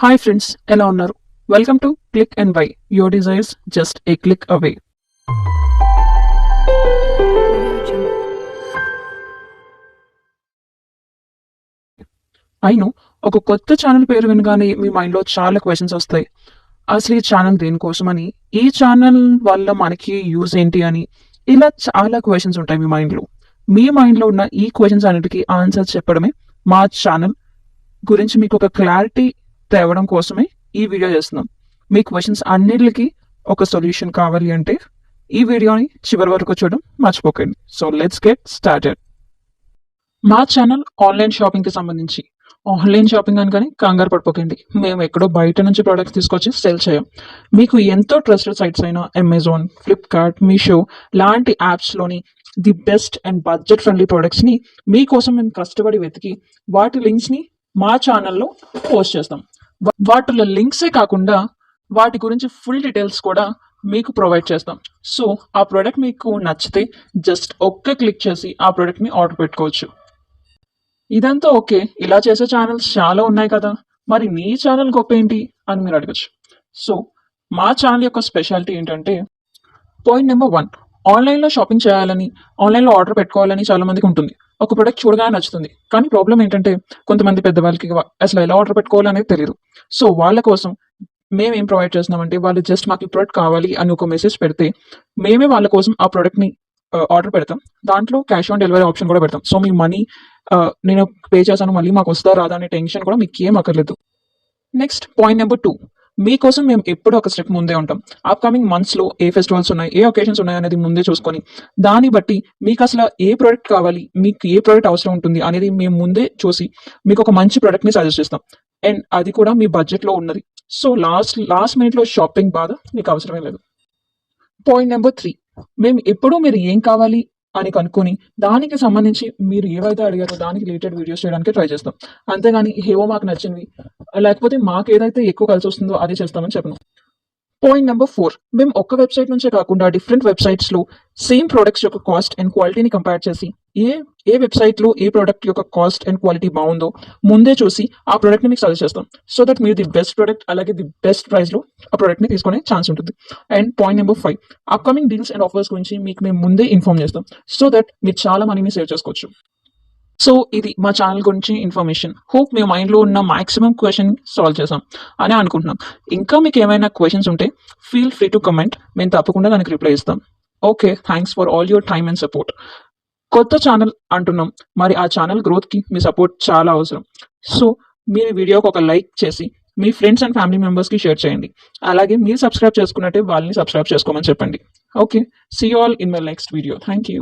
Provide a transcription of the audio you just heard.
Hi friends, ఎలా ఉన్నారు? Welcome to click and buy. Your desires just a click away. అయిను ఒక కొత్త ఛానల్ పేరు వినగానే మీ మైండ్లో చాలా క్వశ్చన్స్ వస్తాయి. అసలు ఈ ఛానల్ దేనికోసమని, ఈ ఛానల్ వల్ల మనకి యూజ్ ఏంటి అని, ఇలా చాలా క్వశ్చన్స్ ఉంటాయి మీ మైండ్లో. మీ మైండ్లో ఉన్న ఈ క్వశ్చన్స్ అన్నిటికీ ఆన్సర్స్ చెప్పడమే మా ఛానల్ గురించి మీకు ఒక క్లారిటీ తేవడం కోసమే ఈ వీడియో చేస్తున్నాం. మీ క్వశ్చన్స్ అన్నిటికీ ఒక సొల్యూషన్ కావాలి అంటే ఈ వీడియోని చివరి వరకు చూడడం మర్చిపోకండి. So let's get started. మా ఛానల్ ఆన్లైన్ షాపింగ్కి సంబంధించి. ఆన్లైన్ షాపింగ్ అనగానే కంగారు పడిపోకండి. మేము ఎక్కడో బయట నుంచి ప్రోడక్ట్స్ తీసుకొచ్చి సేల్ చేయం. మీకు ఎంతో ట్రస్టెడ్ సైట్స్ అయిన అమెజాన్, ఫ్లిప్కార్ట్, మీషో లాంటి యాప్స్లోని the best and budget friendly ప్రోడక్ట్స్ని మీకోసం మేము కష్టపడి వెతికి వాటి లింక్స్ని మా ఛానల్లో పోస్ట్ చేస్తాం. వాటిలో లింక్సే కాకుండా వాటి గురించి ఫుల్ డీటెయిల్స్ కూడా మీకు ప్రొవైడ్ చేస్తాం. సో ఆ ప్రోడక్ట్ మీకు నచ్చితే జస్ట్ ఒక్క క్లిక్ చేసి ఆ ప్రోడక్ట్ని ఆర్డర్ పెట్టుకోవచ్చు. ఇదంతా ఓకే, ఇలా చేసే ఛానల్స్ చాలా ఉన్నాయి కదా, మరి మీ ఛానల్ గొప్ప ఏంటి అని మీరు అడగచ్చు. సో మా ఛానల్ యొక్క స్పెషాలిటీ ఏంటంటే, పాయింట్ నెంబర్ 1, ఆన్లైన్లో షాపింగ్ చేయాలని, ఆన్లైన్లో ఆర్డర్ పెట్టుకోవాలని చాలా మందికి ఉంటుంది. ఒక ప్రోడక్ట్ చూడగానే నచ్చుతుంది, కానీ ప్రాబ్లం ఏంటంటే కొంతమంది పెద్దవాళ్ళకి అసలు ఎలా ఆర్డర్ పెట్టుకోవాలనేది తెలియదు. సో వాళ్ళ కోసం మేము ఏం ప్రొవైడ్ చేస్తున్నామంటే, వాళ్ళు జస్ట్ మాకు ఈ ప్రోడక్ట్ కావాలి అని ఒక మెసేజ్ పెడితే మేమే వాళ్ళ కోసం ఆ ప్రోడక్ట్ని ఆర్డర్ పెడతాం. దాంట్లో క్యాష్ ఆన్ డెలివరీ ఆప్షన్ కూడా పెడతాం. సో మీ మనీ నేను పే చేశాను, మళ్ళీ మాకు వస్తా రాదా అనే టెన్షన్ కూడా మీకు ఏం అక్కర్లేదు. నెక్స్ట్ పాయింట్ నెంబర్ 2, మీకోసం మేము ఎప్పుడూ ఒక స్టెప్ ముందే ఉంటాం. అప్కమింగ్ మంత్స్లో ఏ ఫెస్టివల్స్ ఉన్నాయి, ఏ ఒకేషన్స్ ఉన్నాయి అనేది ముందే చూసుకొని దాన్ని బట్టి మీకు అసలు ఏ ప్రోడక్ట్ కావాలి, మీకు ఏ ప్రోడక్ట్ అవసరం ఉంటుంది అనేది మేము ముందే చూసి మీకు ఒక మంచి ప్రోడక్ట్ని సజెస్ట్ చేస్తాం. అండ్ అది కూడా మీ బడ్జెట్లో ఉన్నది. సో లాస్ట్ మినిట్లో షాపింగ్ బాధ మీకు అవసరమే లేదు. పాయింట్ నెంబర్ 3, మేము ఎప్పుడూ మీరు ఏం కావాలి అని కనుక్కొని దానికి సంబంధించి మీరు ఏవైతే అడిగారో దానికి రిలేటెడ్ వీడియోస్ చేయడానికి ట్రై చేస్తాం. అంతేగాని ఏవో మాకు నచ్చినవి లేకపోతే మాకు ఏదైతే ఎక్కువ కలిసి వస్తుందో అదే చేస్తామని చెప్పను. పాయింట్ నెంబర్ 4, మేము ఒక్క వెబ్సైట్ నుంచే కాకుండా డిఫరెంట్ వెబ్సైట్స్లో సేమ్ ప్రోడక్ట్స్ యొక్క కాస్ట్ అండ్ క్వాలిటీని కంపేర్ చేసి ఏ వెబ్సైట్లో ఏ ప్రోడక్ట్ యొక్క కాస్ట్ అండ్ క్వాలిటీ బాగుందో ముందే చూసి ఆ ప్రోడక్ట్ని మీకు సజెస్ట్ చేస్తాం. సో దట్ మీరు ది బెస్ట్ ప్రోడక్ట్ అలాగే ది బెస్ట్ ప్రైస్లో ఆ ప్రోడక్ట్ని తీసుకునే ఛాన్స్ ఉంటుంది. And point number 5, upcoming deals and offers గురించి మీకు మేము ముందే ఇన్ఫార్మ్ చేస్తాం. సో దట్ మీరు చాలా మనీని సేవ్ చేసుకోవచ్చు. సో ఇది మా ఛానల్ గురించి ఇన్ఫర్మేషన్. హోప్ మీ మైండ్లో ఉన్న మాక్సిమం క్వశ్చన్ సాల్వ్ చేసాం అని అనుకుంటున్నాం. ఇంకా మీకు ఏమైనా క్వశ్చన్స్ ఉంటే ఫీల్ ఫ్రీ టు కమెంట్, మేము తప్పకుండా దానికి రిప్లై ఇస్తాం. Okay, thanks for all your time and support. కొత్త ఛానల్ అంటున్నాం, మరి ఆ ఛానల్ గ్రోత్కి మీ సపోర్ట్ చాలా అవసరం. సో మీరు వీడియోకి ఒక లైక్ చేసి మీ ఫ్రెండ్స్ అండ్ ఫ్యామిలీ మెంబర్స్కి షేర్ చేయండి. అలాగే మీరు సబ్స్క్రైబ్ చేసుకున్నట్టే వాళ్ళని సబ్స్క్రైబ్ చేసుకోమని చెప్పండి. Okay, see you all in my next video. Thank you.